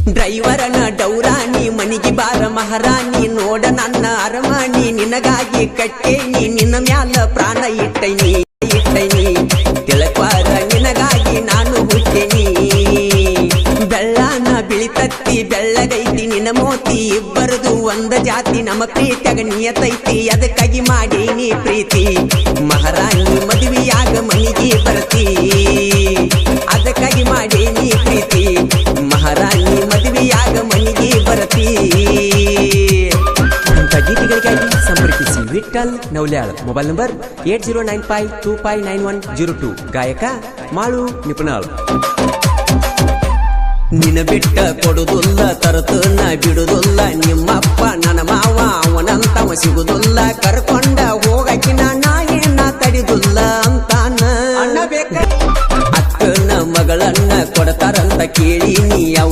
ಡ್ರೈವರನ ಡೌರಾಣಿ ಮನಿಗೆ ಬಾರ ಮಹಾರಾಣಿ ನೋಡ ನನ್ನ ಅರಮಾಣಿ ನಿನಗಾಗಿ ಕಟ್ಟೇನಿ ನಿನ್ನ ಮ್ಯಾಲ ಪ್ರಾಣ ಇಟ್ಟೈನಿ ತಿಳಕ್ವಾರ ನಿನಗಾಗಿ ನಾನು ಹುಟ್ಟೇನಿ ಬೆಳ್ಳಾನ ಬಿಳಿತತ್ತಿ ಬೆಳ್ಳಗೈತಿ ನಿನ್ನ ಮೋತಿ ಇಬ್ಬರದು ಒಂದ ಜಾತಿ ನಮ್ಮ ಪ್ರೀತಿಯಾಗ ನಿಯತೈತಿ ಅದಕ್ಕಾಗಿ ಮಾಡೀನಿ ಪ್ರೀತಿ ಮಹಾರಾಣಿ ಮದುವೆಯಾಗ ಮನಿಗೆ ಬರ್ತಿ ಅದಕ್ಕಾಗಿ ಮಾಡೀನಿ ಪ್ರೀತಿ ಮಹಾರಾಣಿ ಮದುವೆಯಾಗ ಮನಿಗೆ ಬರ್ತಿ ಇಂಥ ಗೀತೆಗಳಿಗಾಗಿ ಸಂಪರ್ಕಿಸಿ ವಿಠಲ್ ನೌಲ್ಯಾಳ್ ಮೊಬೈಲ್ ನಂಬರ್ 8095259102 ಗಾಯಕ ಮಾಳು ನಿಪುಣಾಳ್ ನಿನ ಬಿಟ್ಟ ಕೊಡುದಿಲ್ಲ ತರತನ ಬಿಡುದಿಲ್ಲ ನಿಮ್ಮಪ್ಪ ನನ್ನ ಮಾವ ಅವನಂತವ ಸಿಗುದಿಲ್ಲ ಕರ್ಕೊಂಡ ಹೋಗಕಿನ ನಾಯೇನ ತಡಿದುಲ್ಲ ಅಂತಾನ ಅಕ್ಕನ ಮಗಳನ್ನ ಕೊಡ್ತಾರಂತ ಕೇಳಿ ನೀ ಅವರೇ